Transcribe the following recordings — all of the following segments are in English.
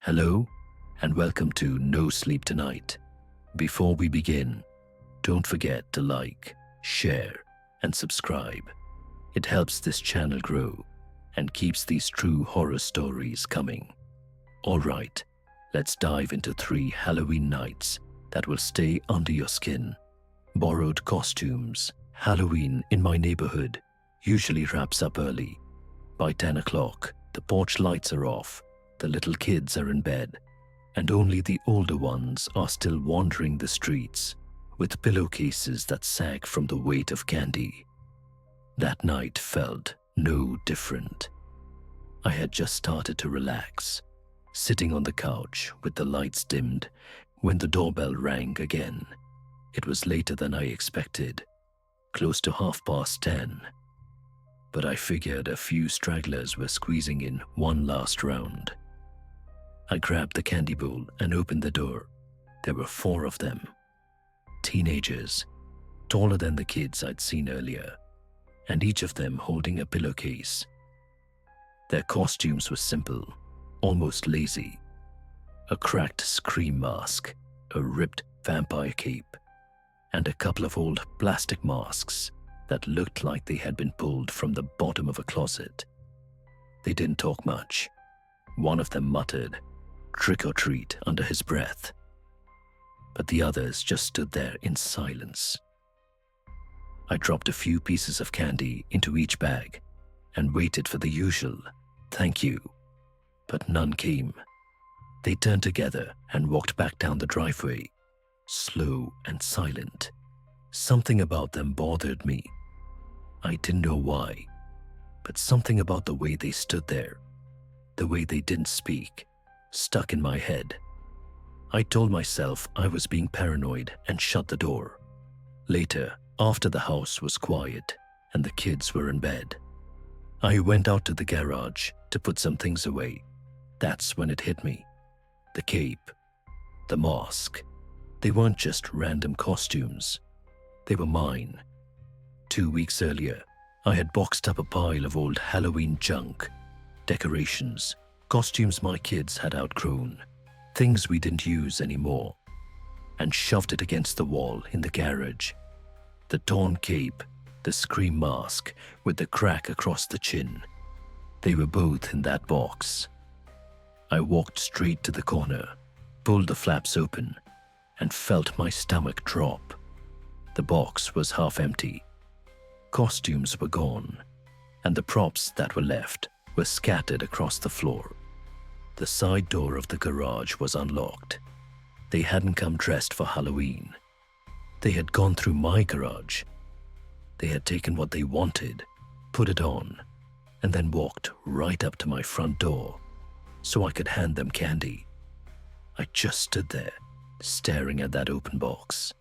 Hello, and welcome to No Sleep Tonight. Before we begin, don't forget to like, share, and subscribe. It helps this channel grow and keeps these true horror stories coming. Alright, let's dive into 3 Halloween nights that will stay under your skin. Borrowed costumes. Halloween in my neighborhood usually wraps up early. By 10 o'clock, the porch lights are off, the little kids are in bed, and only the older ones are still wandering the streets with pillowcases that sag from the weight of candy. That night felt no different. I had just started to relax, sitting on the couch with the lights dimmed when the doorbell rang again. It was later than I expected, close to 10:30. But I figured a few stragglers were squeezing in one last round. I grabbed the candy bowl and opened the door. There were 4 of them. Teenagers, taller than the kids I'd seen earlier, and each of them holding a pillowcase. Their costumes were simple, almost lazy. A cracked scream mask, a ripped vampire cape, and a couple of old plastic masks that looked like they had been pulled from the bottom of a closet. They didn't talk much. One of them muttered, "Trick or treat," under his breath. But the others just stood there in silence. I dropped a few pieces of candy into each bag and waited for the usual "thank you," but none came. They turned together and walked back down the driveway, slow and silent. Something about them bothered me. I didn't know why, but something about the way they stood there, the way they didn't speak, stuck in my head. I told myself I was being paranoid and shut the door. Later, after the house was quiet and the kids were in bed, I went out to the garage to put some things away. That's when it hit me. The cape, the mask, they weren't just random costumes. They were mine. 2 weeks earlier, I had boxed up a pile of old Halloween junk, decorations, costumes my kids had outgrown, things we didn't use anymore, and shoved it against the wall in the garage. The torn cape, the scream mask with the crack across the chin, they were both in that box. I walked straight to the corner, pulled the flaps open, and felt my stomach drop. The box was half empty. Costumes were gone, and the props that were left were scattered across the floor. The side door of the garage was unlocked. They hadn't come dressed for Halloween. They had gone through my garage. They had taken what they wanted, put it on, and then walked right up to my front door so I could hand them candy. I just stood there, staring at that open box.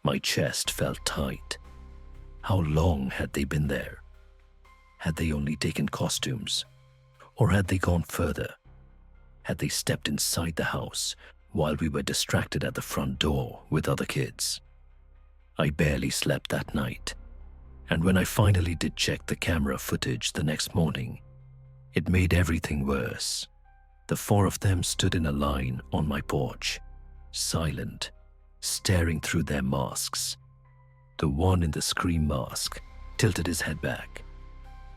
My chest felt tight. How long had they been there? Had they only taken costumes? Or had they gone further? Had they stepped inside the house while we were distracted at the front door with other kids? I barely slept that night, and when I finally did check the camera footage the next morning, it made everything worse. The 4 of them stood in a line on my porch, silent, staring through their masks. The one in the scream mask tilted his head back,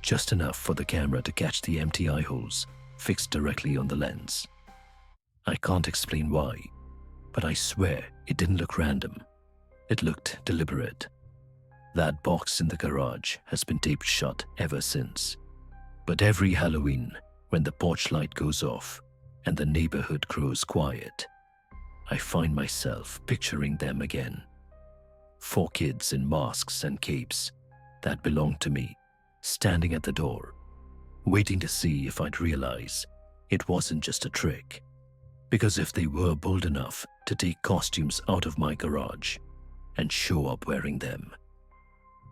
just enough for the camera to catch the empty eye holes fixed directly on the lens. I can't explain why, but I swear it didn't look random. It looked deliberate. That box in the garage has been taped shut ever since. But every Halloween, when the porch light goes off and the neighborhood grows quiet, I find myself picturing them again. 4 kids in masks and capes that belonged to me, standing at the door, waiting to see if I'd realize it wasn't just a trick. Because if they were bold enough to take costumes out of my garage and show up wearing them,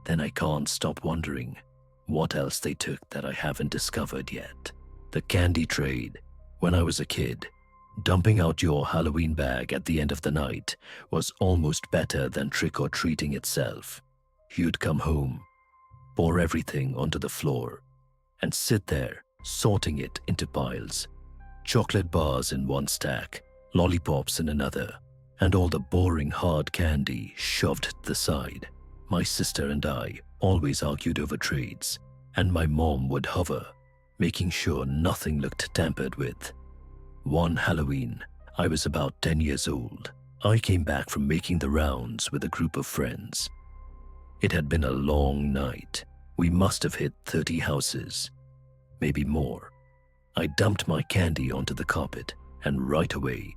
then I can't stop wondering what else they took that I haven't discovered yet. The candy trade. When I was a kid, dumping out your Halloween bag at the end of the night was almost better than trick-or-treating itself. You'd come home, pour everything onto the floor, and sit there sorting it into piles, chocolate bars in one stack, lollipops in another, and all the boring hard candy shoved to the side. My sister and I always argued over trades, and my mom would hover, making sure nothing looked tampered with. One Halloween, I was about 10 years old. I came back from making the rounds with a group of friends. It had been a long night. We must have hit 30 houses, maybe more. I dumped my candy onto the carpet, and right away,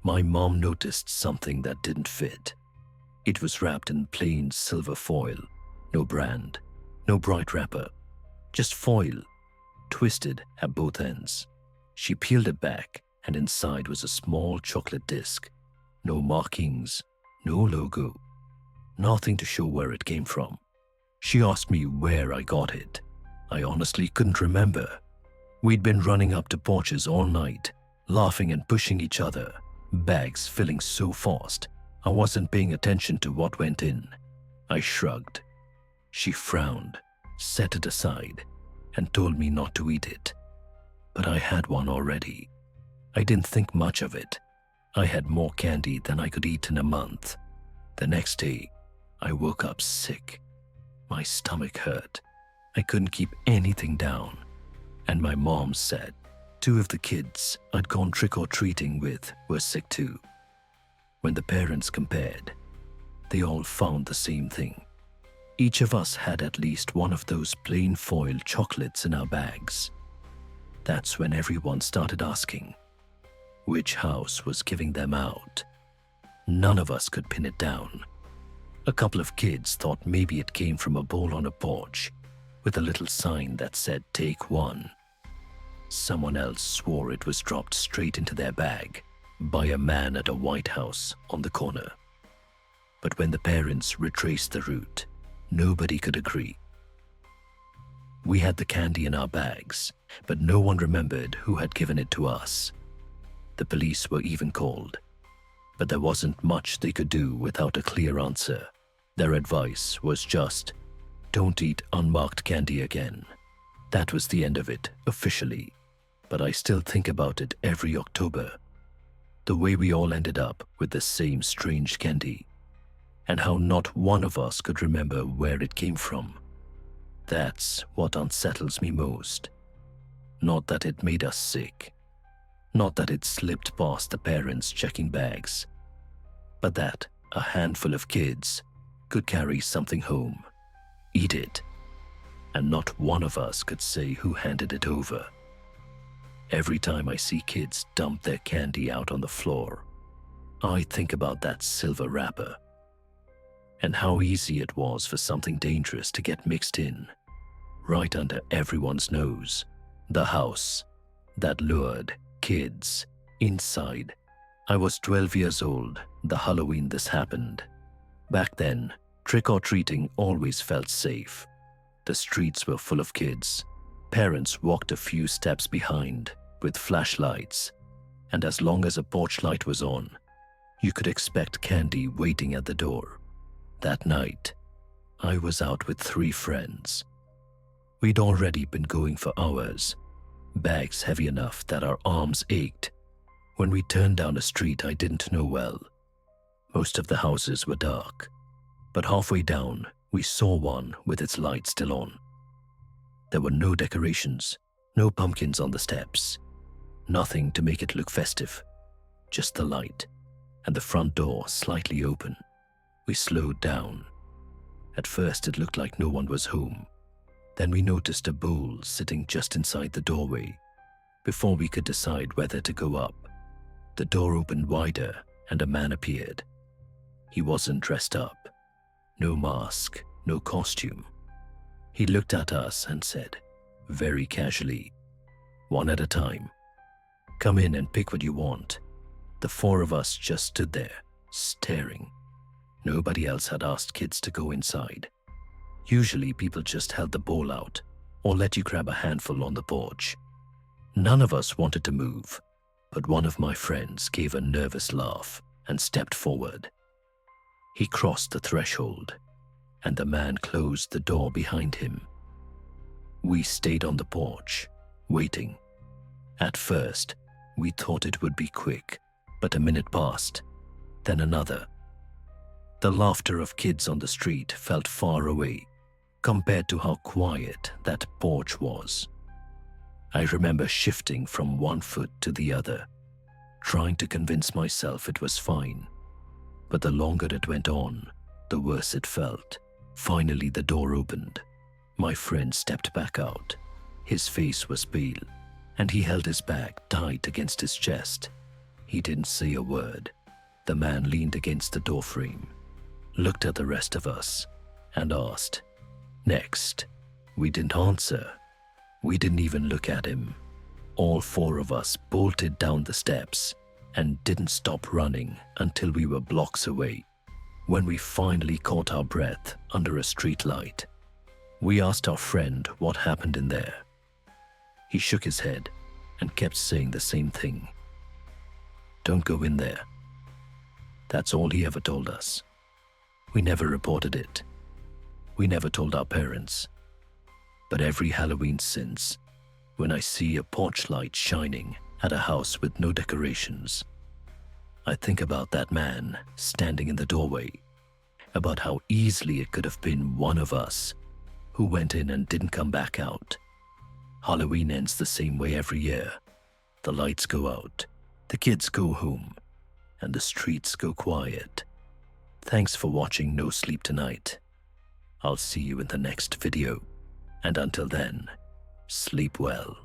my mom noticed something that didn't fit. It was wrapped in plain silver foil, no brand, no bright wrapper, just foil, twisted at both ends. She peeled it back, and inside was a small chocolate disc. No markings, no logo, nothing to show where it came from. She asked me where I got it. I honestly couldn't remember. We'd been running up to porches all night, laughing and pushing each other, bags filling so fast, I wasn't paying attention to what went in. I shrugged. She frowned, set it aside, and told me not to eat it. But I had one already. I didn't think much of it. I had more candy than I could eat in a month. The next day, I woke up sick. My stomach hurt. I couldn't keep anything down. And my mom said 2 of the kids I'd gone trick-or-treating with were sick too. When the parents compared, they all found the same thing. Each of us had at least one of those plain foil chocolates in our bags. That's when everyone started asking which house was giving them out. None of us could pin it down. A couple of kids thought maybe it came from a bowl on a porch with a little sign that said "Take one." Someone else swore it was dropped straight into their bag by a man at a White House on the corner. But when the parents retraced the route, nobody could agree. We had the candy in our bags, but no one remembered who had given it to us. The police were even called, but there wasn't much they could do without a clear answer. Their advice was just, don't eat unmarked candy again. That was the end of it, officially. But I still think about it every October. The way we all ended up with the same strange candy, and how not one of us could remember where it came from. That's what unsettles me most. Not that it made us sick, not that it slipped past the parents checking bags, but that a handful of kids could carry something home, eat it, and not one of us could say who handed it over. Every time I see kids dump their candy out on the floor, I think about that silver wrapper and how easy it was for something dangerous to get mixed in, right under everyone's nose. The house that lured kids inside. I was 12 years old the Halloween this happened. Back then, trick-or-treating always felt safe. The streets were full of kids. Parents walked a few steps behind with flashlights, and as long as a porch light was on, you could expect candy waiting at the door. That night, I was out with 3 friends. We'd already been going for hours, bags heavy enough that our arms ached, when we turned down a street I didn't know well. Most of the houses were dark, but halfway down, we saw one with its light still on. There were no decorations, no pumpkins on the steps, nothing to make it look festive, just the light and the front door slightly open. We slowed down. At first, it looked like no one was home. Then we noticed a bowl sitting just inside the doorway. Before we could decide whether to go up, the door opened wider and a man appeared. He wasn't dressed up. No mask, no costume. He looked at us and said, very casually, one at a time, "Come in and pick what you want." The 4 of us just stood there, staring. Nobody else had asked kids to go inside. Usually people just held the bowl out or let you grab a handful on the porch. None of us wanted to move, but one of my friends gave a nervous laugh and stepped forward. He crossed the threshold, and the man closed the door behind him. We stayed on the porch, waiting. At first, We thought it would be quick, but a minute passed, then another. The laughter of kids on the street felt far away compared to how quiet that porch was. I remember shifting from one foot to the other, trying to convince myself it was fine. But the longer it went on, the worse it felt. Finally, the door opened. My friend stepped back out. His face was pale, and he held his bag tight against his chest. He didn't say a word. The man leaned against the doorframe, looked at the rest of us, and asked, "Next." We didn't answer. We didn't even look at him. All four of us bolted down the steps and didn't stop running until we were blocks away. When we finally caught our breath under a streetlight, we asked our friend what happened in there. He shook his head and kept saying the same thing. "Don't go in there." That's all he ever told us. We never reported it. We never told our parents. But every Halloween since, when I see a porch light shining at a house with no decorations, I think about that man standing in the doorway, about how easily it could have been one of us who went in and didn't come back out. Halloween ends the same way every year. The lights go out, the kids go home, and the streets go quiet. Thanks for watching No Sleep Tonight. I'll see you in the next video, and until then, sleep well.